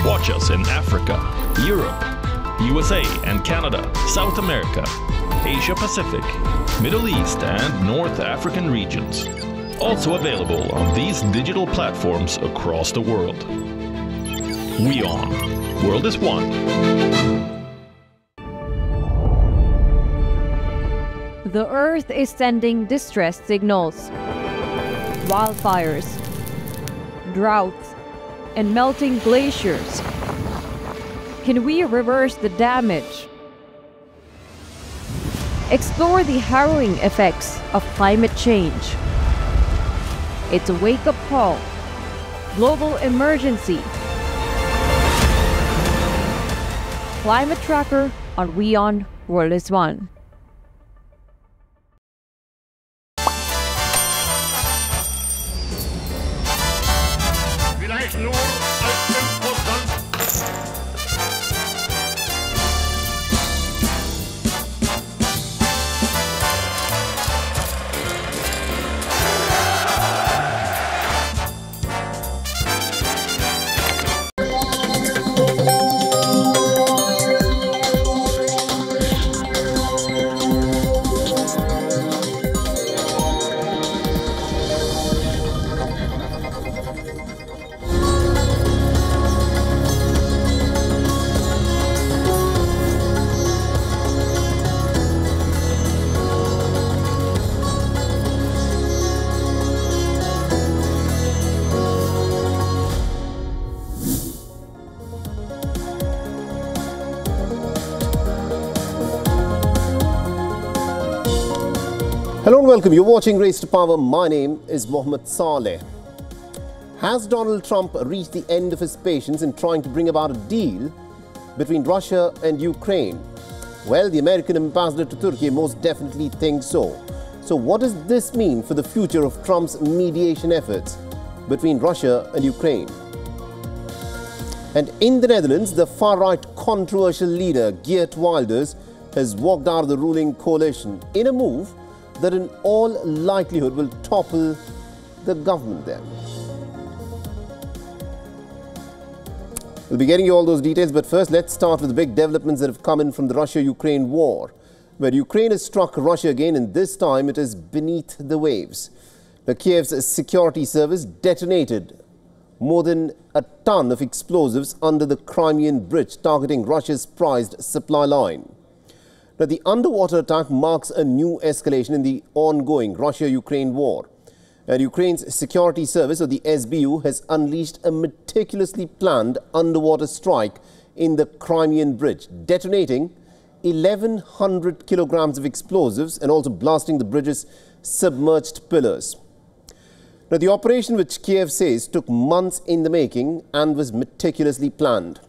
Watch us in Africa, Europe, USA and Canada, South America, Asia Pacific, Middle East and North African regions. Also available on these digital platforms across the world. WION. World is one. The Earth is sending distress signals. Wildfires, droughts, and melting glaciers. Can we reverse the damage? Explore the harrowing effects of climate change. It's a wake-up call. Global emergency. Climate Tracker on WION World is One. Hello and welcome. You're watching Race to Power. My name is Mohammed Saleh. Has Donald Trump reached the end of his patience in trying to bring about a deal between Russia and Ukraine? Well, the American ambassador to Turkey most definitely thinks so. So what does this mean for the future of Trump's mediation efforts between Russia and Ukraine? And in the Netherlands, the far-right controversial leader Geert Wilders has walked out of the ruling coalition in a move that in all likelihood will topple the government there. We'll be getting you all those details, but first let's start with the big developments that have come in from the Russia-Ukraine war, where Ukraine has struck Russia again, and this time it is beneath the waves. The Kiev's security service detonated more than a ton of explosives under the Crimean bridge, targeting Russia's prized supply line. Now, the underwater attack marks a new escalation in the ongoing Russia-Ukraine war. And Ukraine's security service, or the SBU, has unleashed a meticulously planned underwater strike in the Crimean bridge, detonating 1,100 kilograms of explosives and also blasting the bridge's submerged pillars. Now, the operation, which Kiev says took months in the making and was meticulously planned.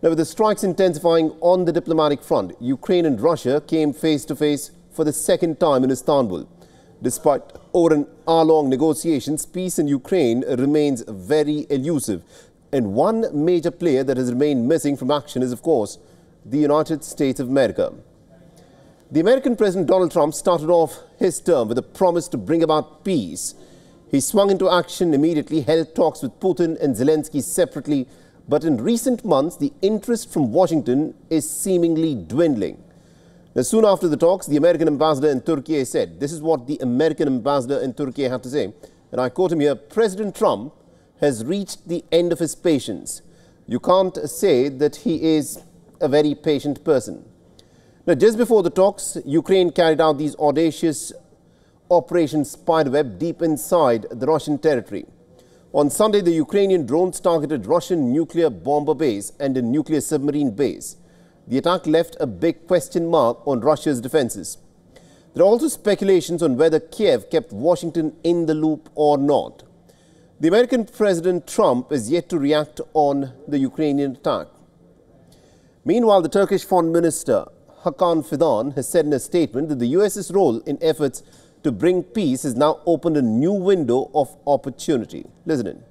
Now, with the strikes intensifying on the diplomatic front, Ukraine and Russia came face to face for the second time in Istanbul. Despite over an hour-long negotiations, peace in Ukraine remains very elusive. And one major player that has remained missing from action is, of course, the United States of America. The American President Donald Trump started off his term with a promise to bring about peace. He swung into action immediately, held talks with Putin and Zelensky separately. But in recent months, the interest from Washington is seemingly dwindling. Now, soon after the talks, the American ambassador in Turkey said, this is what the American ambassador in Turkey had to say, and I quote him here, President Trump has reached the end of his patience. You can't say that he is a very patient person. Now, just before the talks, Ukraine carried out these audacious Operation Spiderweb deep inside the Russian territory. On Sunday, the Ukrainian drones targeted Russian nuclear bomber base and a nuclear submarine base. The attack left a big question mark on Russia's defenses. There are also speculations on whether Kiev kept Washington in the loop or not. The American President Trump is yet to react on the Ukrainian attack. Meanwhile, the Turkish Foreign Minister Hakan Fidan has said in a statement that the US's role in efforts to bring peace has now opened a new window of opportunity. Listen in.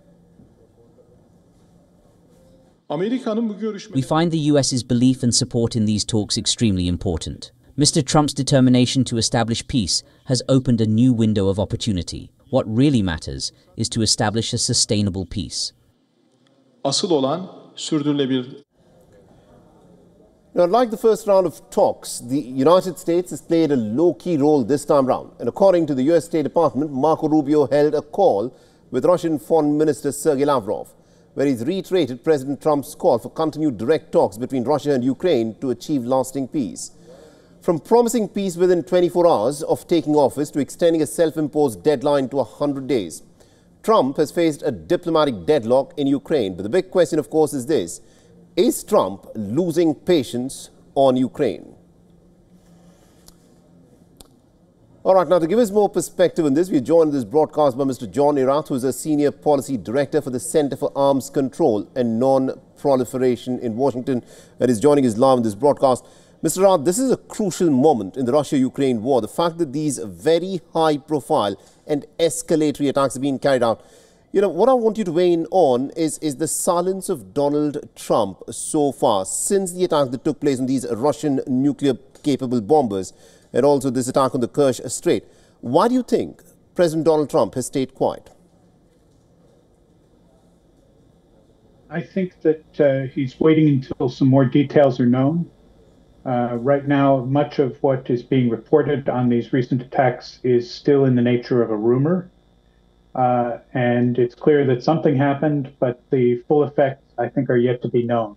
We find the US's belief and support in these talks extremely important. Mr. Trump's determination to establish peace has opened a new window of opportunity. What really matters is to establish a sustainable peace. Asıl olan sürdürülebilir. Now, like the first round of talks, the United States has played a low-key role this time round. And according to the U.S. State Department, Marco Rubio held a call with Russian Foreign Minister Sergei Lavrov, where he's reiterated President Trump's call for continued direct talks between Russia and Ukraine to achieve lasting peace. From promising peace within 24 hours of taking office to extending a self-imposed deadline to 100 days, Trump has faced a diplomatic deadlock in Ukraine. But the big question, of course, is this: is Trump losing patience on Ukraine? All right, now to give us more perspective on this, we are joined in this broadcast by Mr. John Erath, who is a Senior Policy Director for the Center for Arms Control and Non-Proliferation in Washington, and is joining us live in this broadcast. Mr. Erath, this is a crucial moment in the Russia-Ukraine war. The fact that these very high-profile and escalatory attacks are being carried out. You know, what I want you to weigh in on is the silence of Donald Trump so far since the attack that took place on these Russian nuclear-capable bombers and also this attack on the Kerch Strait. Why do you think President Donald Trump has stayed quiet? I think that he's waiting until some more details are known. Right now, much of what is being reported on these recent attacks is still in the nature of a rumor. And it's clear that something happened, but the full effects, I think, are yet to be known.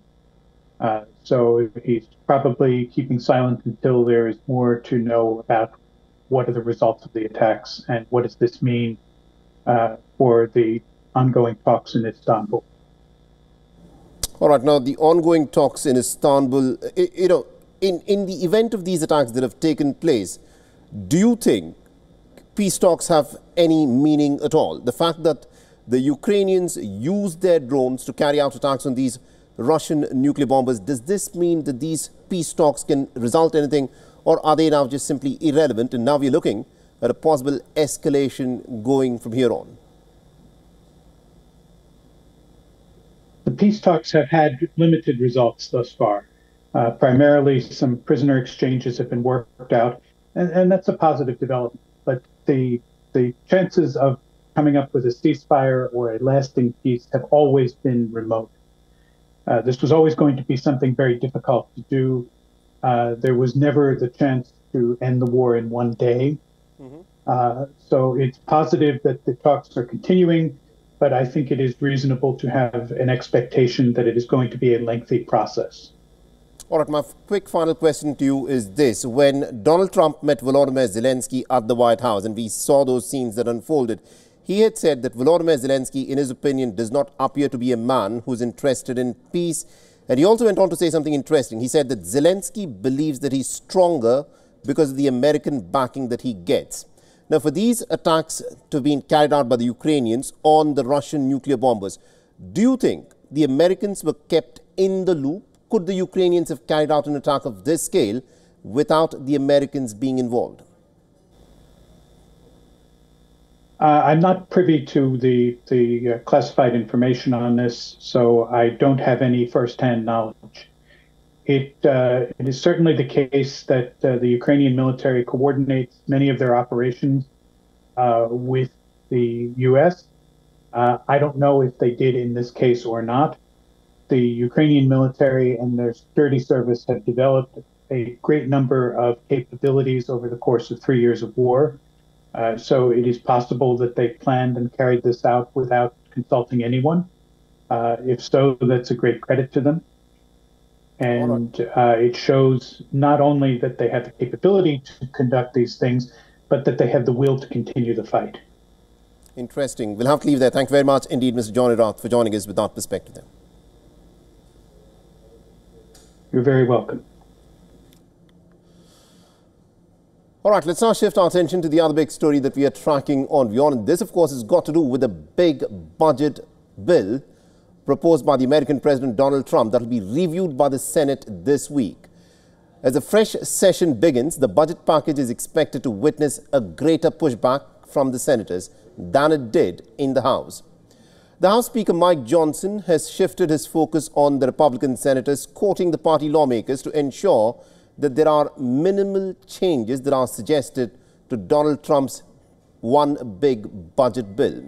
So he's probably keeping silent until there is more to know about what are the results of the attacks and what does this mean for the ongoing talks in Istanbul. All right, now the ongoing talks in Istanbul, you know, in the event of these attacks that have taken place, do you think peace talks have any meaning at all? The fact that the Ukrainians used their drones to carry out attacks on these Russian nuclear bombers, does this mean that these peace talks can result in anything, or are they now just simply irrelevant and now we're looking at a possible escalation going from here on? The peace talks have had limited results thus far. Primarily, some prisoner exchanges have been worked out, and that's a positive development. But the chances of coming up with a ceasefire or a lasting peace have always been remote. This was always going to be something very difficult to do. There was never the chance to end the war in one day. So it's positive that the talks are continuing, but I think it is reasonable to have an expectation that it is going to be a lengthy process. All right, my quick final question to you is this. When Donald Trump met Volodymyr Zelensky at the White House and we saw those scenes that unfolded, he had said that Volodymyr Zelensky, in his opinion, does not appear to be a man who's interested in peace. And he also went on to say something interesting. He said that Zelensky believes that he's stronger because of the American backing that he gets. Now, for these attacks to have been carried out by the Ukrainians on the Russian nuclear bombers, do you think the Americans were kept in the loop? Could the Ukrainians have carried out an attack of this scale without the Americans being involved? I'm not privy to the classified information on this, so I don't have any firsthand knowledge. It is certainly the case that the Ukrainian military coordinates many of their operations with the U.S. I don't know if they did in this case or not. The Ukrainian military and their security service have developed a great number of capabilities over the course of 3 years of war. So it is possible that they planned and carried this out without consulting anyone. If so, that's a great credit to them. And it shows not only that they have the capability to conduct these things, but that they have the will to continue the fight. Interesting. We'll have to leave there. Thank you very much indeed, Mr. John Erath, for joining us with that perspective there. You're very welcome. All right, let's now shift our attention to the other big story that we are tracking on WION. This, of course, has got to do with a big budget bill proposed by the American President Donald Trump that will be reviewed by the Senate this week. As a fresh session begins, the budget package is expected to witness a greater pushback from the senators than it did in the House. The House Speaker Mike Johnson has shifted his focus on the Republican senators, quoting the party lawmakers to ensure that there are minimal changes that are suggested to Donald Trump's one big budget bill.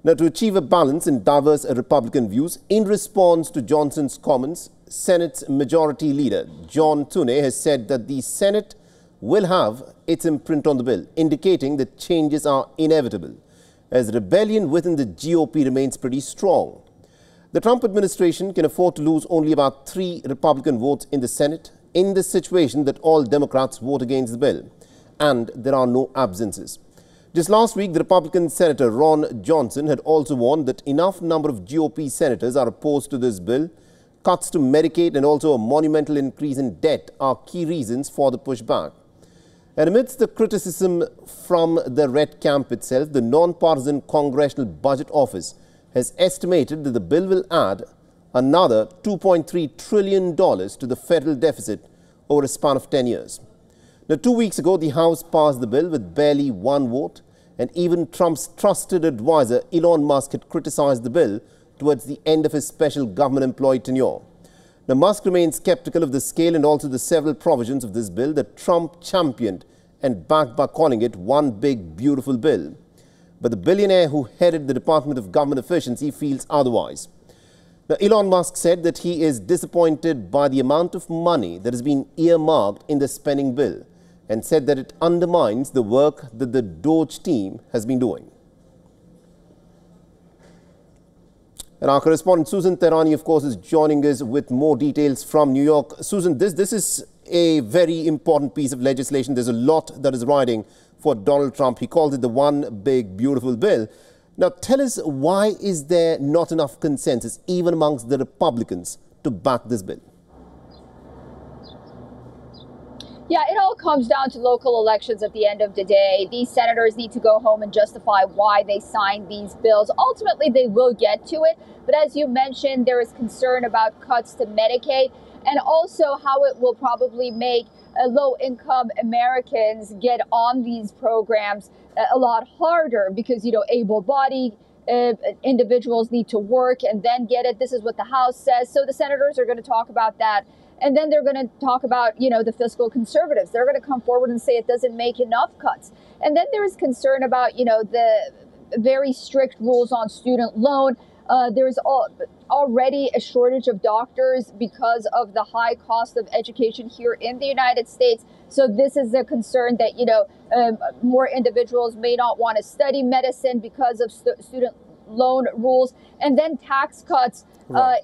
Now, to achieve a balance in diverse Republican views, in response to Johnson's comments, Senate's Majority Leader John Thune has said that the Senate will have its imprint on the bill, indicating that changes are inevitable, as rebellion within the GOP remains pretty strong. The Trump administration can afford to lose only about 3 Republican votes in the Senate in the situation that all Democrats vote against the bill, and there are no absences. Just last week, the Republican Senator Ron Johnson had also warned that enough number of GOP senators are opposed to this bill. Cuts to Medicaid and also a monumental increase in debt are key reasons for the pushback. And amidst the criticism from the Red Camp itself, the non-partisan Congressional Budget Office has estimated that the bill will add another $2.3 trillion to the federal deficit over a span of 10 years. Now, 2 weeks ago, the House passed the bill with barely 1 vote, and even Trump's trusted advisor Elon Musk had criticized the bill towards the end of his special government employee tenure. Now, Musk remains skeptical of the scale and also the several provisions of this bill that Trump championed and backed by calling it one big, beautiful bill. But the billionaire who headed the Department of Government Efficiency feels otherwise. Now, Elon Musk said that he is disappointed by the amount of money that has been earmarked in the spending bill, and said that it undermines the work that the Doge team has been doing. And our correspondent Susan Tehrani, of course, is joining us with more details from New York. Susan, this is a very important piece of legislation. There's a lot that is riding for Donald Trump. He calls it the one big, beautiful bill. Now, tell us, why is there not enough consensus, even amongst the Republicans, to back this bill? Yeah, it all comes down to local elections at the end of the day. These senators need to go home and justify why they signed these bills. Ultimately, they will get to it. But as you mentioned, there is concern about cuts to Medicaid and also how it will probably make low-income Americans get on these programs a lot harder because, able-bodied individuals need to work and then get it. This is what the House says. So the senators are going to talk about that. And then they're going to talk about, the fiscal conservatives. They're going to come forward and say it doesn't make enough cuts. And then there is concern about, the very strict rules on student loan. There's already a shortage of doctors because of the high cost of education here in the United States. So this is a concern that, more individuals may not want to study medicine because of student loan rules. And then tax cuts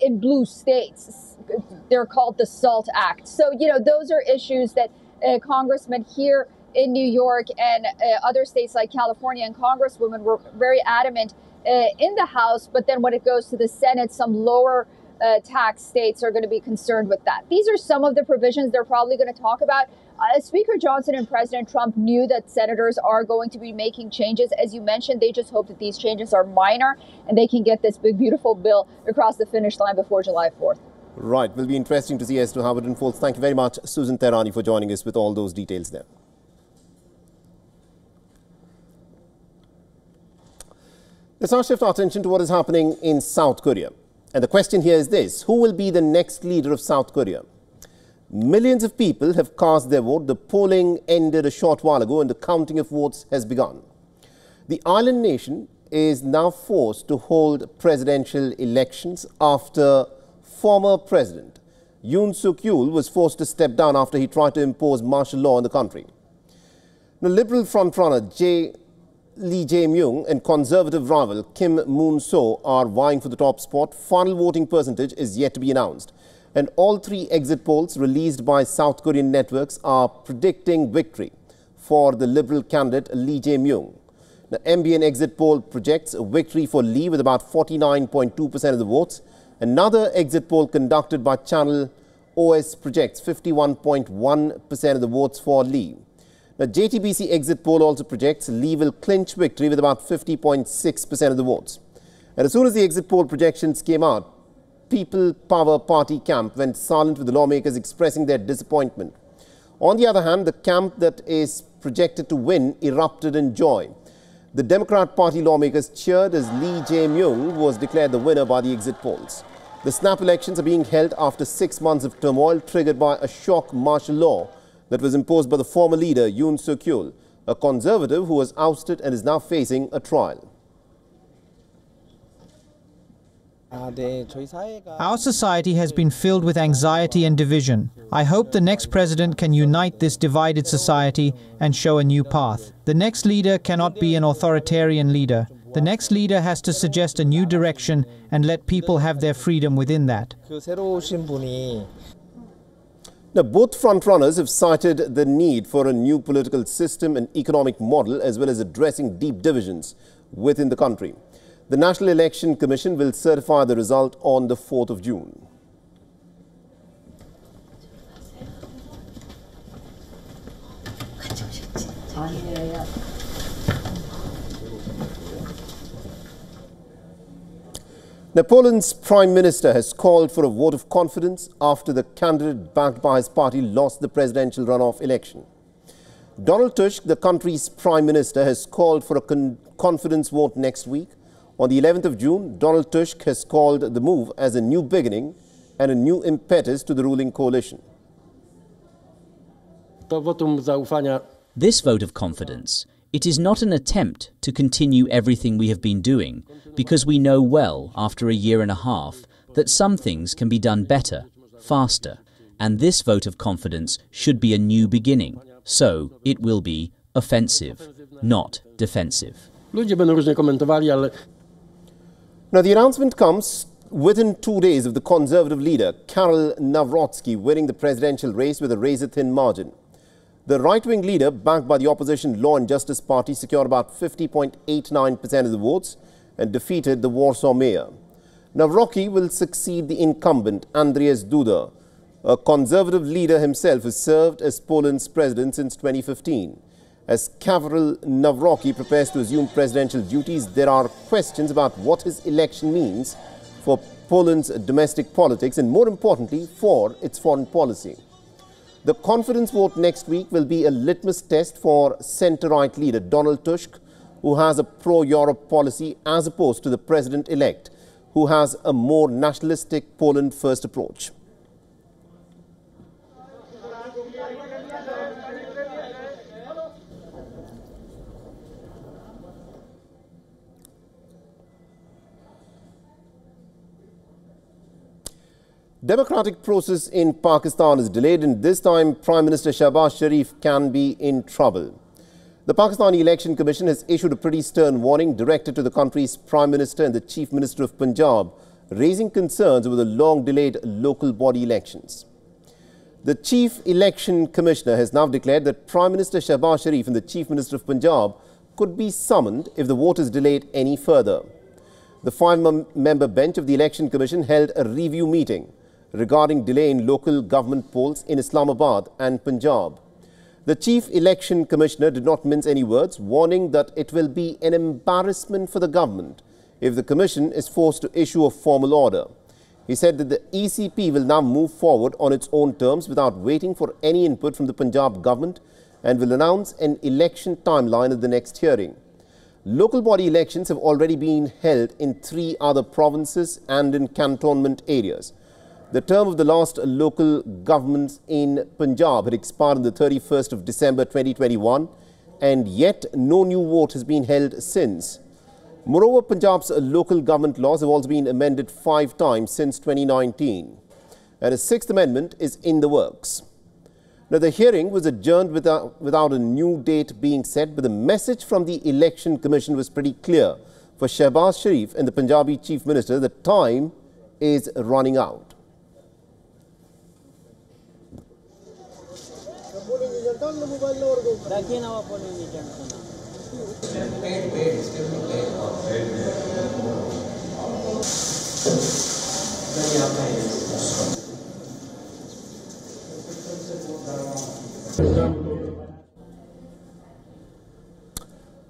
in blue states. They're called the SALT Act. So, those are issues that congressmen here in New York and other states like California and congresswomen were very adamant in the House. But then when it goes to the Senate, some lower tax states are going to be concerned with that. These are some of the provisions they're probably going to talk about. Speaker Johnson and President Trump knew that senators are going to be making changes. As you mentioned, they just hope that these changes are minor and they can get this big, beautiful bill across the finish line before July 4th. Right. Will be interesting to see as to how it unfolds. Thank you very much, Susan Tehrani, for joining us with all those details there. Let's now shift our attention to what is happening in South Korea. And the question here is this: who will be the next leader of South Korea? Millions of people have cast their vote. The polling ended a short while ago and the counting of votes has begun. The island nation is now forced to hold presidential elections after former president Yoon Suk-yeol was forced to step down after he tried to impose martial law in the country. The Liberal frontrunner Lee Jae-myung and conservative rival Kim Moon-so are vying for the top spot. Final voting percentage is yet to be announced. And all 3 exit polls released by South Korean networks are predicting victory for the Liberal candidate Lee Jae-myung. The MBN exit poll projects a victory for Lee with about 49.2% of the votes. Another exit poll conducted by Channel OS projects 51.1% of the votes for Lee. The JTBC exit poll also projects Lee will clinch victory with about 50.6% of the votes. And as soon as the exit poll projections came out, People Power Party camp went silent, with the lawmakers expressing their disappointment. On the other hand, the camp that is projected to win erupted in joy. The Democrat Party lawmakers cheered as Lee Jae-myung was declared the winner by the exit polls. The snap elections are being held after 6 months of turmoil triggered by a shock martial law that was imposed by the former leader Yoon Suk-yeol, a conservative who was ousted and is now facing a trial. Our society has been filled with anxiety and division. I hope the next president can unite this divided society and show a new path. The next leader cannot be an authoritarian leader. The next leader has to suggest a new direction and let people have their freedom within that. Now, both frontrunners have cited the need for a new political system and economic model, as well as addressing deep divisions within the country. The National Election Commission will certify the result on the 4th of June. Now, Poland's Prime Minister has called for a vote of confidence after the candidate backed by his party lost the presidential runoff election. Donald Tusk, the country's Prime Minister, has called for a confidence vote next week. On the 11th of June, Donald Tusk has called the move as a new beginning and a new impetus to the ruling coalition. This vote of confidence, it is not an attempt to continue everything we have been doing, because we know well, after a year and a half, that some things can be done better, faster, and this vote of confidence should be a new beginning. So it will be offensive, not defensive. Now, the announcement comes within 2 days of the Conservative leader, Karol Nawrocki, winning the presidential race with a razor-thin margin. The right-wing leader, backed by the opposition Law and Justice Party, secured about 50.89% of the votes and defeated the Warsaw mayor. Nawrocki will succeed the incumbent, Andrzej Duda, a conservative leader himself, who served as Poland's president since 2015. As Karol Nawrocki prepares to assume presidential duties, there are questions about what his election means for Poland's domestic politics and, more importantly, for its foreign policy. The confidence vote next week will be a litmus test for centre-right leader Donald Tusk, who has a pro-Europe policy, as opposed to the president-elect, who has a more nationalistic Poland-first approach. Democratic process in Pakistan is delayed, and this time Prime Minister Shehbaz Sharif can be in trouble. The Pakistani Election Commission has issued a pretty stern warning directed to the country's Prime Minister and the Chief Minister of Punjab, raising concerns over the long-delayed local body elections. The Chief Election Commissioner has now declared that Prime Minister Shehbaz Sharif and the Chief Minister of Punjab could be summoned if the vote is delayed any further. The five-member bench of the Election Commission held a review meeting regarding delay in local government polls in Islamabad and Punjab. The Chief Election Commissioner did not mince any words, warning that it will be an embarrassment for the government if the Commission is forced to issue a formal order. He said that the ECP will now move forward on its own terms without waiting for any input from the Punjab government and will announce an election timeline at the next hearing. Local body elections have already been held in 3 other provinces and in cantonment areas. The term of the last local governments in Punjab had expired on the 31st of December 2021, and yet no new vote has been held since. Moreover, Punjab's local government laws have also been amended 5 times since 2019, and a 6th amendment is in the works. Now, the hearing was adjourned without a new date being set, but the message from the Election Commission was pretty clear. For Shehbaz Sharif and the Punjabi Chief Minister, the time is running out.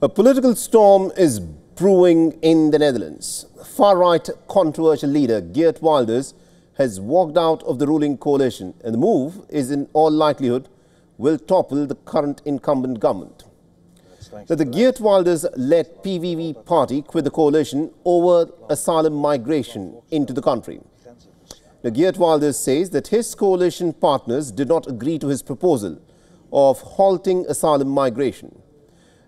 A political storm is brewing in the Netherlands. Far-right controversial leader Geert Wilders has walked out of the ruling coalition, and the move is in all likelihood will topple the current incumbent government. Now, the Geert Wilders-led PVV party quit the coalition over asylum migration into the country. Now, Geert Wilders says that his coalition partners did not agree to his proposal of halting asylum migration.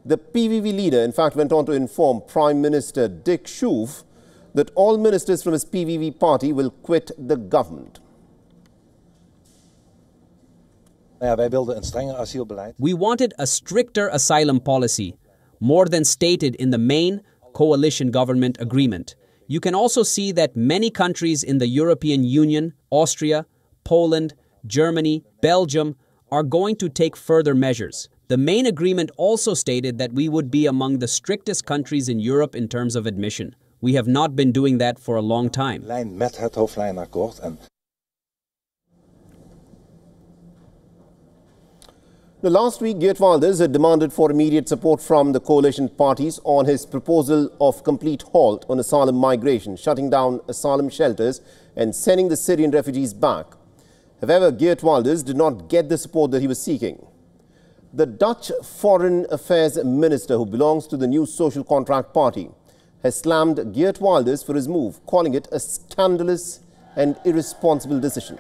The PVV leader, in fact, went on to inform Prime Minister Dick Schoof that all ministers from his PVV party will quit the government. We wanted a stricter asylum policy, more than stated in the main coalition government agreement. You can also see that many countries in the European Union, Austria, Poland, Germany, Belgium, are going to take further measures. The main agreement also stated that we would be among the strictest countries in Europe in terms of admission. We have not been doing that for a long time. Last week, Geert Wilders had demanded for immediate support from the coalition parties on his proposal of complete halt on asylum migration, shutting down asylum shelters and sending the Syrian refugees back. However, Geert Wilders did not get the support that he was seeking. The Dutch Foreign Affairs Minister, who belongs to the New Social Contract Party, has slammed Geert Wilders for his move, calling it a scandalous and irresponsible decision.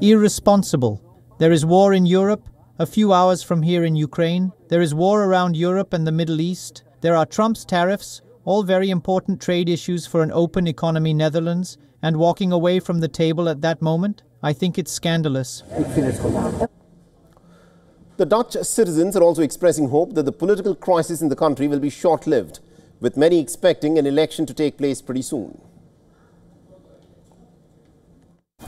Irresponsible. There is war in Europe, a few hours from here in Ukraine. There is war around Europe and the Middle East. There are Trump's tariffs, all very important trade issues for an open economy Netherlands, and walking away from the table at that moment? I think it's scandalous. The Dutch citizens are also expressing hope that the political crisis in the country will be short-lived, with many expecting an election to take place pretty soon.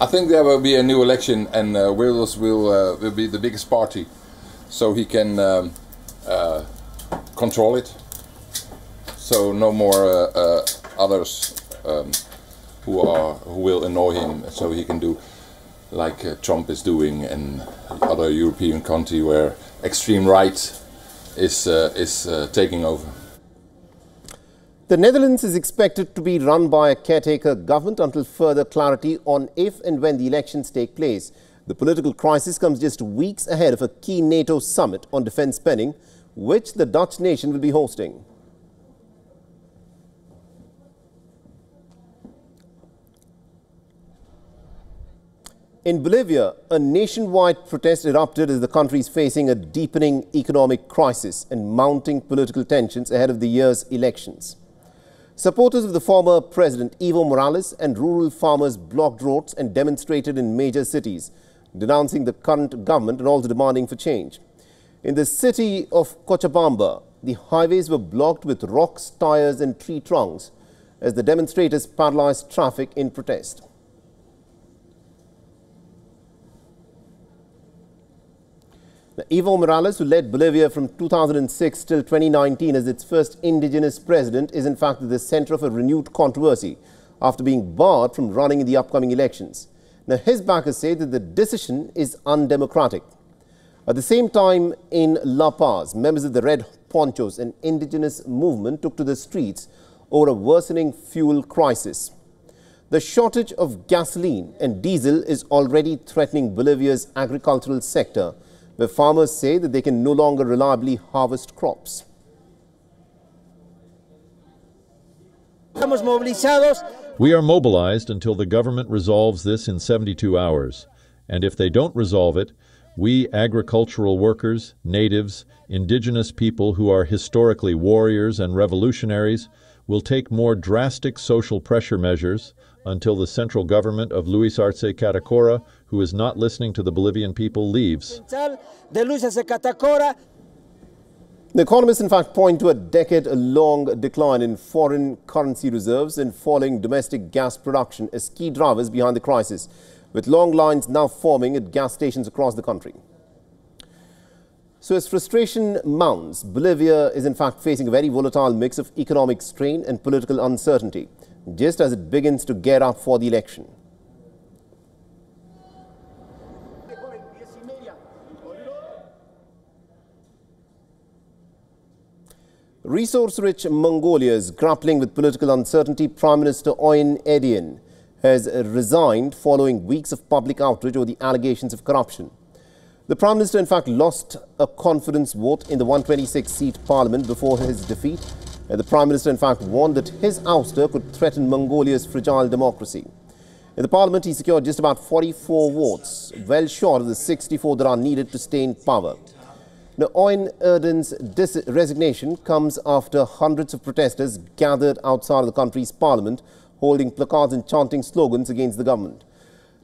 I think there will be a new election, and Wilders will be the biggest party, so he can control it. So no more others who will annoy him. So he can do like Trump is doing, and other European country where extreme right is taking over. The Netherlands is expected to be run by a caretaker government until further clarity on if and when the elections take place. The political crisis comes just weeks ahead of a key NATO summit on defence spending, which the Dutch nation will be hosting. In Bolivia, a nationwide protest erupted as the country is facing a deepening economic crisis and mounting political tensions ahead of the year's elections. Supporters of the former president Evo Morales and rural farmers blocked roads and demonstrated in major cities, denouncing the current government and also demanding for change. In the city of Cochabamba, the highways were blocked with rocks, tires and tree trunks as the demonstrators paralyzed traffic in protest. Now, Evo Morales, who led Bolivia from 2006 till 2019 as its first indigenous president, is in fact at the center of a renewed controversy after being barred from running in the upcoming elections. Now, his backers say that the decision is undemocratic. At the same time, in La Paz, members of the Red Ponchos, an indigenous movement, took to the streets over a worsening fuel crisis. The shortage of gasoline and diesel is already threatening Bolivia's agricultural sector, where farmers say that they can no longer reliably harvest crops. We are mobilized until the government resolves this in 72 hours. And if they don't resolve it, we agricultural workers, natives, indigenous people who are historically warriors and revolutionaries will take more drastic social pressure measures until the central government of Luis Arce Catacora, who is not listening to the Bolivian people, leaves. The economists, in fact, point to a decade-long decline in foreign currency reserves and falling domestic gas production as key drivers behind the crisis, with long lines now forming at gas stations across the country. So as frustration mounts, Bolivia is in fact facing a very volatile mix of economic strain and political uncertainty, just as it begins to gear up for the election. Resource-rich Mongolia is grappling with political uncertainty. Prime Minister Oyn Edian has resigned following weeks of public outrage over the allegations of corruption. The Prime Minister, in fact, lost a confidence vote in the 126-seat parliament before his defeat. The Prime Minister, in fact, warned that his ouster could threaten Mongolia's fragile democracy. In the parliament, he secured just about 44 votes, well short of the 64 that are needed to stay in power. Now, Owen Erdon's resignation comes after hundreds of protesters gathered outside of the country's parliament, holding placards and chanting slogans against the government.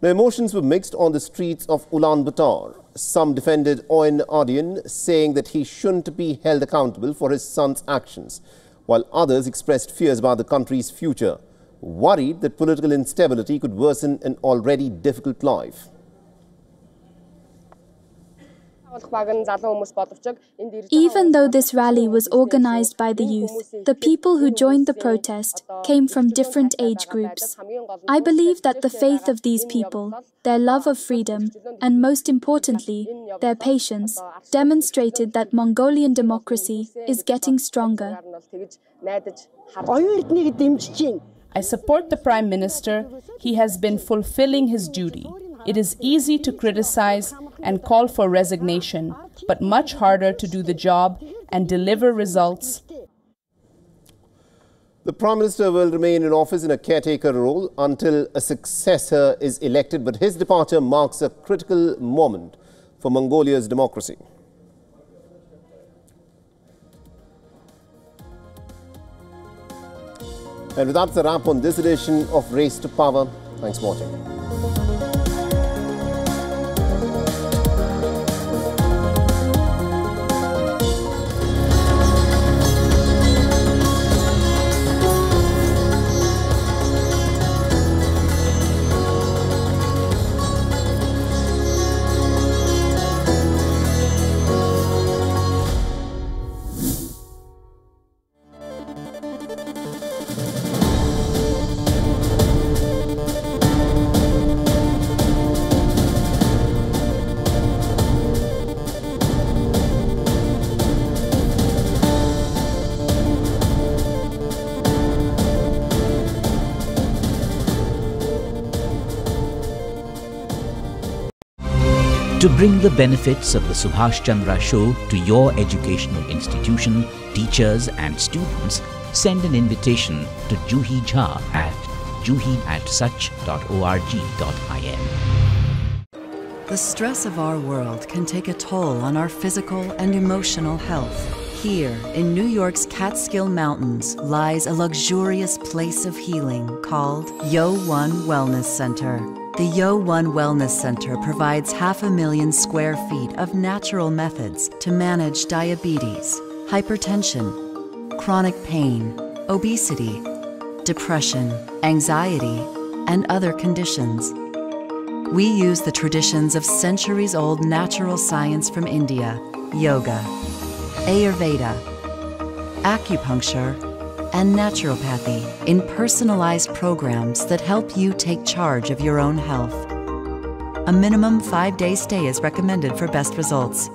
Now, emotions were mixed on the streets of Ulaanbaatar. Some defended Owen Erdon, saying that he shouldn't be held accountable for his son's actions, while others expressed fears about the country's future, worried that political instability could worsen an already difficult life. Even though this rally was organized by the youth, the people who joined the protest came from different age groups. I believe that the faith of these people, their love of freedom, and most importantly, their patience, demonstrated that Mongolian democracy is getting stronger. I support the Prime Minister. He has been fulfilling his duty. It is easy to criticize and call for resignation, but much harder to do the job and deliver results. The Prime Minister will remain in office in a caretaker role until a successor is elected, but his departure marks a critical moment for Mongolia's democracy. And with that, the wrap on this edition of Race to Power. Thanks for watching. To bring the benefits of the Subhash Chandra Show to your educational institution, teachers and students, send an invitation to Juhi Jha at juhi@such.org.in. The stress of our world can take a toll on our physical and emotional health. Here, in New York's Catskill Mountains, lies a luxurious place of healing called WION Wellness Center. The WION Wellness Center provides 500,000 square feet of natural methods to manage diabetes, hypertension, chronic pain, obesity, depression, anxiety, and other conditions. We use the traditions of centuries-old natural science from India, yoga, Ayurveda, acupuncture, and naturopathy in personalized programs that help you take charge of your own health. A minimum 5-day stay is recommended for best results.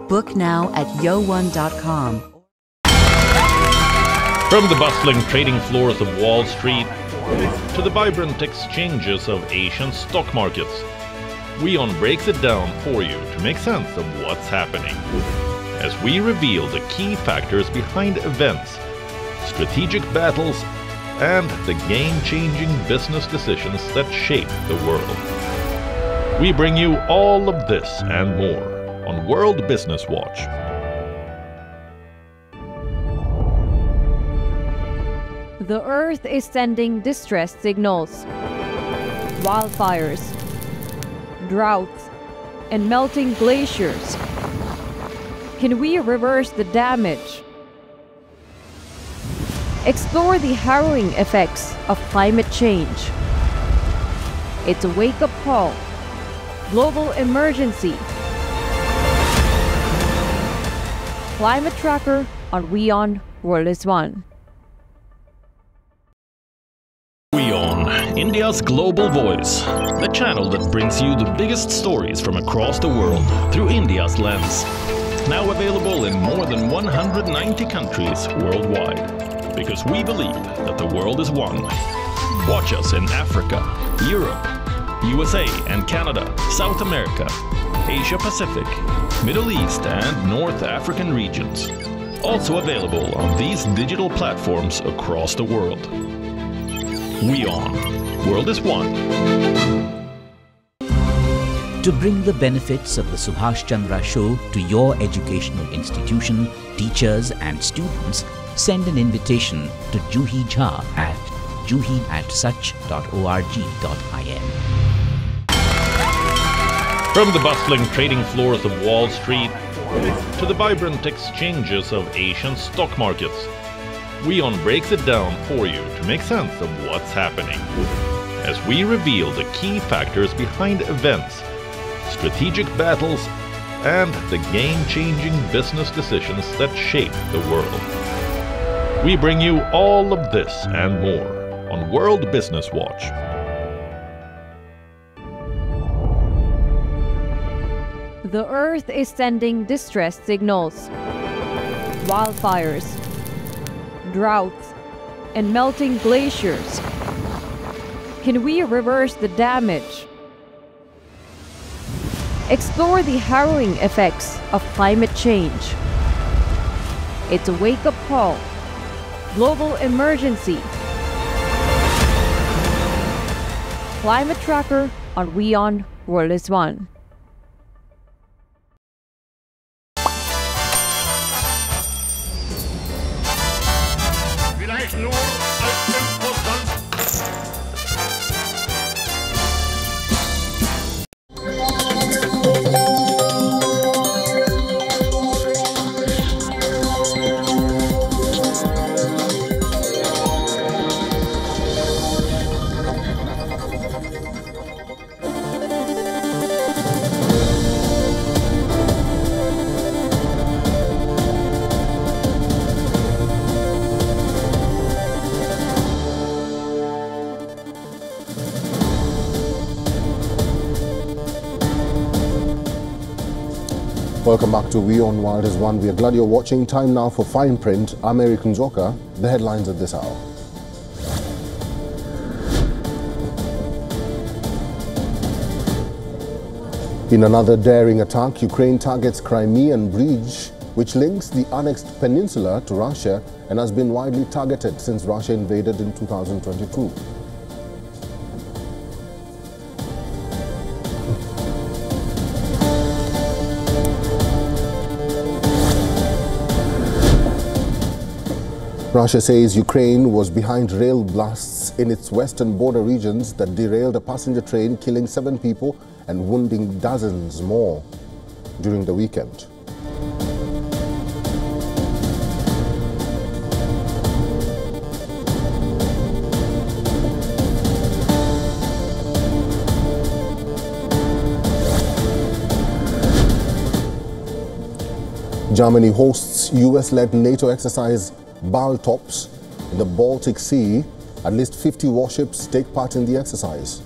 Book now at yo1.com. From the bustling trading floors of Wall Street to the vibrant exchanges of Asian stock markets, WION breaks it down for you to make sense of what's happening, as we reveal the key factors behind events, strategic battles, and the game-changing business decisions that shape the world. We bring you all of this and more on World Business Watch. The Earth is sending distress signals. Wildfires, droughts, and melting glaciers. Can we reverse the damage? Explore the harrowing effects of climate change. It's a wake-up call. Global emergency. Climate Tracker on WION World is One. WION, India's global voice. The channel that brings you the biggest stories from across the world through India's lens. Now available in more than 190 countries worldwide. Because we believe that the world is one. Watch us in Africa, Europe, USA and Canada, South America, Asia Pacific, Middle East and North African regions. Also available on these digital platforms across the world. WION, World is One. To bring the benefits of the Subhash Chandra Show to your educational institution, teachers and students, send an invitation to Juhi Jha at juhi@such.org.in. From the bustling trading floors of Wall Street to the vibrant exchanges of Asian stock markets, WION breaks it down for you to make sense of what's happening, as we reveal the key factors behind events, strategic battles, and the game-changing business decisions that shape the world. We bring you all of this and more on World Business Watch. The Earth is sending distress signals. Wildfires, droughts, and melting glaciers. Can we reverse the damage? Explore the harrowing effects of climate change. It's a wake-up call. Global emergency. Climate Tracker on WION World is One. Welcome back to WION World is One. We are glad you're watching. Time now for Fine Print. I'm Eric Nzoka. The headlines at this hour. In another daring attack, Ukraine targets Crimean bridge, which links the annexed peninsula to Russia and has been widely targeted since Russia invaded in 2022. Russia says Ukraine was behind rail blasts in its western border regions that derailed a passenger train, killing 7 people and wounding dozens more during the weekend. Germany hosts US-led NATO exercise Baltops in the Baltic Sea. At least 50 warships take part in the exercise.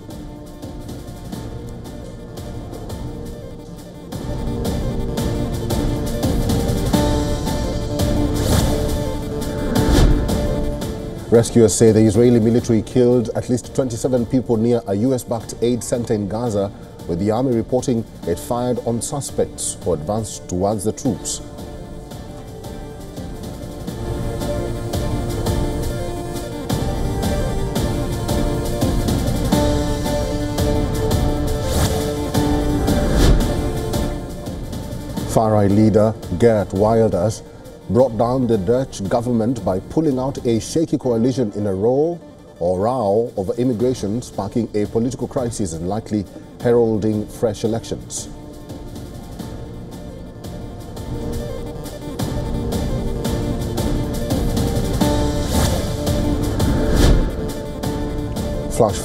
Rescuers say the Israeli military killed at least 27 people near a US-backed aid center in Gaza, with the army reporting it fired on suspects who advanced towards the troops. Far-right leader Geert Wilders brought down the Dutch government by pulling out a shaky coalition in a row over immigration, sparking a political crisis and likely heralding fresh elections. Flash